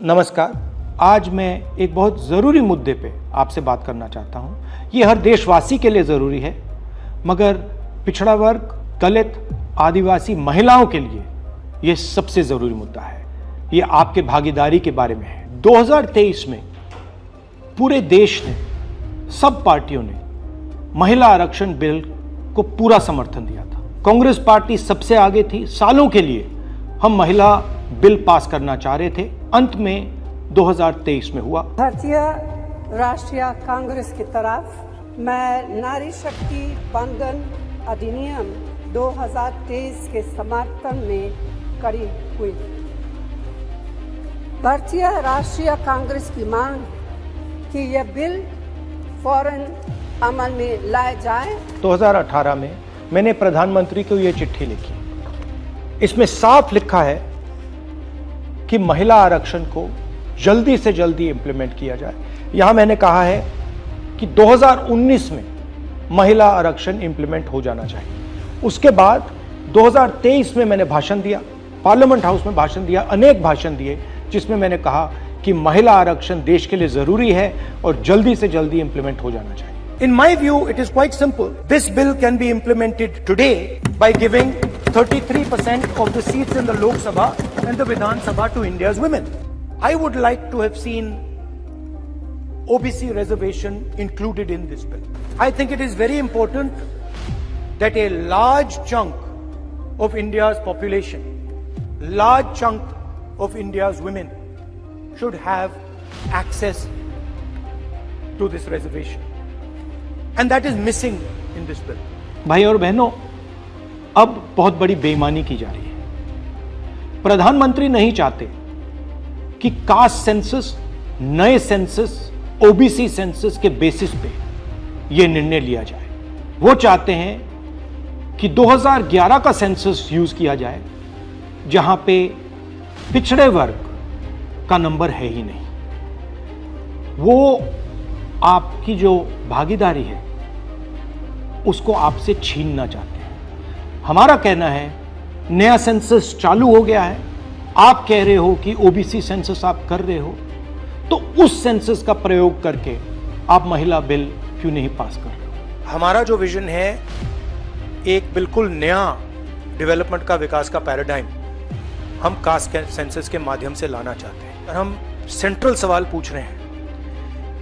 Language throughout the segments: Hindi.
नमस्कार। आज मैं एक बहुत ज़रूरी मुद्दे पे आपसे बात करना चाहता हूँ। ये हर देशवासी के लिए ज़रूरी है, मगर पिछड़ा वर्ग, दलित, आदिवासी महिलाओं के लिए ये सबसे ज़रूरी मुद्दा है। ये आपके भागीदारी के बारे में है। 2023 में पूरे देश ने, सब पार्टियों ने महिला आरक्षण बिल को पूरा समर्थन दिया था। कांग्रेस पार्टी सबसे आगे थी। सालों के लिए हम महिला बिल पास करना चाह रहे थे। अंत में 2023 में हुआ। भारतीय राष्ट्रीय कांग्रेस की तरफ मैं नारी शक्ति बंधन अधिनियम 2023 के समर्थन में खड़ी हुई। भारतीय राष्ट्रीय कांग्रेस की मांग कि यह बिल फौरन अमल में लाया जाए। 2018 में मैंने प्रधानमंत्री को यह चिट्ठी लिखी। इसमें साफ लिखा है कि महिला आरक्षण को जल्दी से जल्दी इंप्लीमेंट किया जाए। यहां मैंने कहा है कि 2019 में महिला आरक्षण इंप्लीमेंट हो जाना चाहिए। उसके बाद 2023 में मैंने भाषण दिया, पार्लियामेंट हाउस में भाषण दिया, अनेक भाषण दिए, जिसमें मैंने कहा कि महिला आरक्षण देश के लिए जरूरी है और जल्दी से जल्दी इंप्लीमेंट हो जाना चाहिए। In my view, it is quite simple. This bill can be implemented today by giving 33% of the seats in the Lok Sabha and the Vidhan Sabha to India's women. I would like to have seen OBC reservation included in this bill. I think it is very important that a large chunk of India's population, large chunk of India's women should have access to this reservation. And that is missing in this bill. भाई और बहनों, अब बहुत बड़ी बेईमानी की जा रही है। प्रधानमंत्री नहीं चाहते कि कास्ट सेंसस, नए सेंसस, ओबीसी सेंसस के बेसिस पे यह निर्णय लिया जाए। वो चाहते हैं कि 2011 का सेंसस यूज किया जाए, जहां पे पिछड़े वर्ग का नंबर है ही नहीं। वो आपकी जो भागीदारी है उसको आपसे छीनना चाहते हैं। हमारा कहना है नया सेंसस चालू हो गया है, आप कह रहे हो कि ओबीसी सेंसस आप कर रहे हो, तो उस सेंसस का प्रयोग करके आप महिला बिल क्यों नहीं पास कर रहे हो? हमारा जो विजन है एक बिल्कुल नया डेवलपमेंट का, विकास का पैराडाइम हम कास्ट सेंसस के माध्यम से लाना चाहते हैं। और हम सेंट्रल सवाल पूछ रहे हैं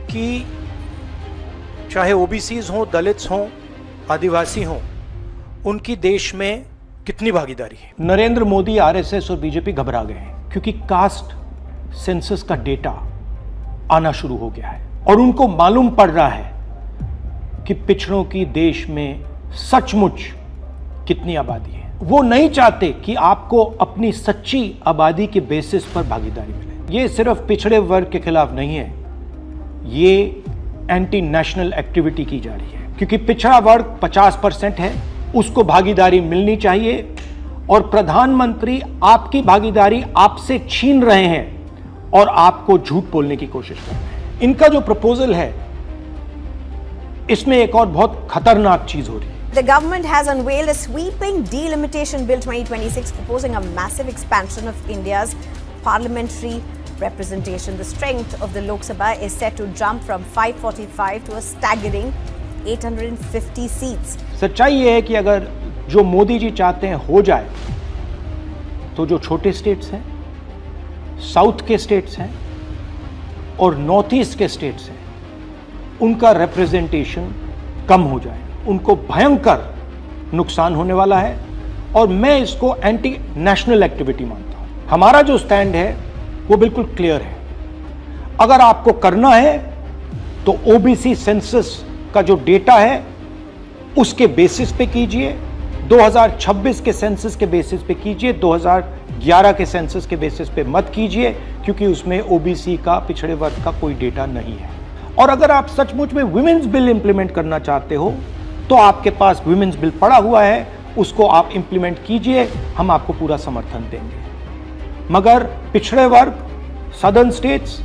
कि चाहे ओबीसीज हों, दलित्स हों, आदिवासी हों, उनकी देश में कितनी भागीदारी है। नरेंद्र मोदी, आरएसएस और बीजेपी घबरा गए हैं क्योंकि कास्ट सेंसस का डेटा आना शुरू हो गया है और उनको मालूम पड़ रहा है कि पिछड़ों की देश में सचमुच कितनी आबादी है। वो नहीं चाहते कि आपको अपनी सच्ची आबादी के बेसिस पर भागीदारी मिले। ये सिर्फ पिछड़े वर्ग के खिलाफ नहीं है, ये एंटी नेशनल एक्टिविटी की जा रही है, क्योंकि पिछड़ा वर्ग 50% है, उसको भागीदारी मिलनी चाहिए और प्रधानमंत्री आपकी भागीदारी आपसे छीन रहे हैं और आपको झूठ बोलने की कोशिश कर रहे हैं। इनका जो प्रपोजल है इसमें एक और बहुत खतरनाक चीज हो रही है। The government has unveiled a sweeping delimitation bill 2026 proposing a massive expansion of India's parliamentary representation. The strength of the Lok Sabha is set to jump from 545 to a staggering 850 seats. सच्चाई ये है कि अगर जो मोदी जी चाहते हैं हो जाए, तो जो छोटे स्टेट्स हैं, साउथ के स्टेट्स हैं और नॉर्थ ईस्ट के स्टेट्स हैं, उनका रिप्रेजेंटेशन कम हो जाए। उनको भयंकर नुकसान होने वाला है और मैं इसको एंटी नेशनल एक्टिविटी मानता हूं। हमारा जो स्टैंड है वो बिल्कुल क्लियर है। अगर आपको करना है तो ओबीसी सेंसस का जो डेटा है उसके बेसिस पे कीजिए, 2026 के सेंसस के बेसिस पे कीजिए, 2011 के सेंसस के बेसिस पे मत कीजिए, क्योंकि उसमें ओबीसी का, पिछड़े वर्ग का कोई डेटा नहीं है। और अगर आप सचमुच में वुमेन्स बिल इंप्लीमेंट करना चाहते हो तो आपके पास वुमेन्स बिल पड़ा हुआ है, उसको आप इंप्लीमेंट कीजिए, हम आपको पूरा समर्थन देंगे। मगर पिछड़े वर्ग, सदर्न स्टेट्स,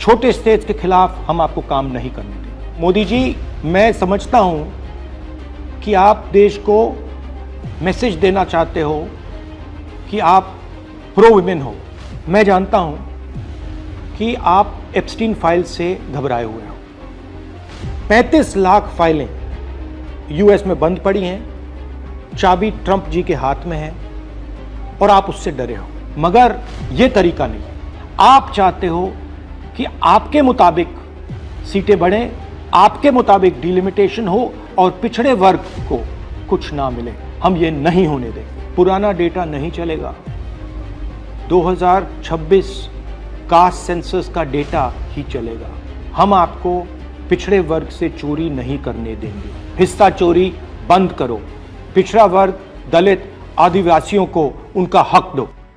छोटे स्टेट्स के खिलाफ हम आपको काम नहीं करने देंगे। मोदी जी, मैं समझता हूं कि आप देश को मैसेज देना चाहते हो कि आप प्रो वुमेन हो। मैं जानता हूं कि आप एप्स्टीन फाइल से घबराए हुए हो। 35 लाख फाइलें यूएस में बंद पड़ी हैं, चाबी ट्रंप जी के हाथ में है और आप उससे डरे हो। मगर यह तरीका नहीं। आप चाहते हो कि आपके मुताबिक सीटें बढ़ें, आपके मुताबिक डिलिमिटेशन हो और पिछड़े वर्ग को कुछ ना मिले। हम ये नहीं होने देंगे। पुराना डेटा नहीं चलेगा। 2026 कास्ट सेंसस का डेटा ही चलेगा। हम आपको पिछड़े वर्ग से चोरी नहीं करने देंगे। हिस्सा चोरी बंद करो। पिछड़ा वर्ग, दलित, आदिवासियों को उनका हक दो।